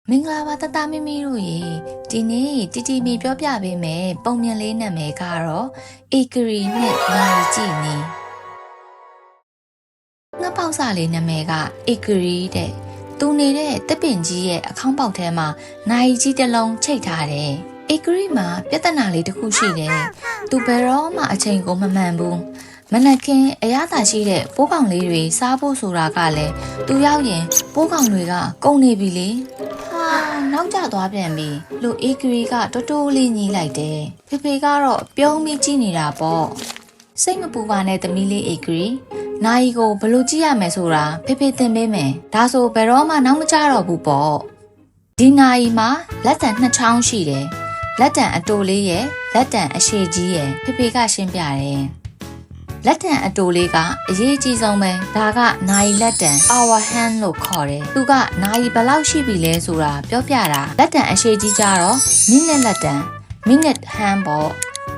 မင်္ဂလာပါတတမမီတို့ရေဒီနေ့တီမီပြောပြပေးမယ်ပုံမြင်လေးနာမည်ကတော့ဧကရီနဲ့နိုင်ကြည့်နေငါပေါက်စာလေးနာမည်ကဧကရီတဲ့သူနေတဲ့တက်ပင်ကြီးရဲ့အခေါင်းပေါက်ထဲမှာနိုင်ကြီးတစ်လုံးချိတ်ထားတယ်ဧကရီမှာပြဿနာလေးတစ်ခုရှိတယ်သူဘယ်တော့မှအချိန်ကိုမမှန်ဘူးမနက်ခင်းအရသာရှိတဲ့ပိုးကောင်လေးတွေစားဖို့ဆိုတာကလည်းသူရောက်ရင်ပိုးကောင်တွေကကုန်နေပြီလေနောက်ကျသွားပြန်ပြီလို့ဧကရီကတိုးတိုးလေးညီးလိုက်တယ်ဖေဖေကတော့ပြုံးပြီးကြည့်နေတာပေါ့စိတ်မပူပါနဲ့သမီးလေးဧကရီနိုင်ကိုဘလို့ကြည့်ရမယ်ဆိုတာဖေဖေသင်ပေးမယ်ဒါဆိုဘယ်တော့မှနောက်မကျတော့ဘူးပေါ့ဒီနိုင်မှာလက်တံနှစ်ချောင်းရှိတယ်လက်တံအတိုလေးရဲ့လက်တံအရှည်ကြီးရဲ့ဖေဖေကရှင်းပြတယ်လက်တံအတိုလေးကအရေးကြီးဆုံးပဲဒါကနိုင်လက်တံ our hand လို့ခေါ်တယ်သူကနိုင်ဘယ်လောက်ရှိပြီလဲဆိုတာပြောပြတာလက်တံအရှည်ကြီးကြတော့ minute လက်တံ minute hand ပေါ့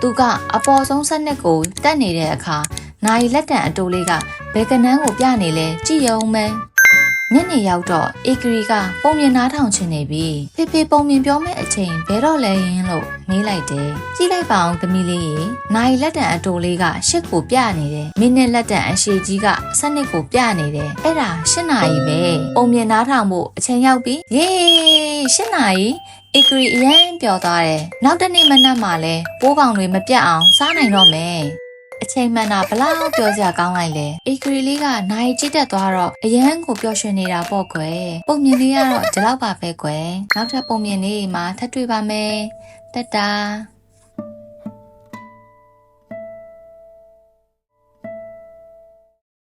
သူကအပေါ်ဆုံးစနစ်ကိုတက်နေတဲ့အခါနိုင်လက်တံအတိုလေးကဘယ်ကနန်းကိုပြနေလဲကြည့်ရုံပဲညနေရောက်တော့ဧကရီကပုံမြင်နားထောင်ချင်နေပြီဖေဖေပုံမြင်ပြောမဲ့အချိန်ဘယ်တော့လဲယင်းလို့မေးလိုက်တယ်ကြည့်လိုက်ပါအောင်သမီးလေးရေနိုင်လက်တံအတိုလေးကရှစ်ကိုပြနေတယ်မိနစ်လက်တံအရှည်ကြီးကစနစ်ကိုပြနေတယ်အဲ့ဒါ8နာရီပဲပုံမြင်နားထောင်ဖို့အချိန်ရောက်ပြီယေး8နာရီဧကရီအရင်ပျော်သွားတယ်နောက်တစ်နေ့မနက်မှလဲပိုးကောင်တွေမပြတ်အောင်စားနိုင်တော့မယ်အချိန်မှန်တာဘလောက်ပြောစရာကောင်းလိုက်လဲဧကရီလေးကနိုင်ကြည့်တတ်သွားတော့အရန်ကိုပျော်ရွှင်နေတာပေါ့ကွယ်ပုံမြင်လေးကတော့ဒီလောက်ပါပဲကွယ်နောက်ထပ်ပုံမြင်လေးမှာထပ်တွေ့ပါမယ်တတာ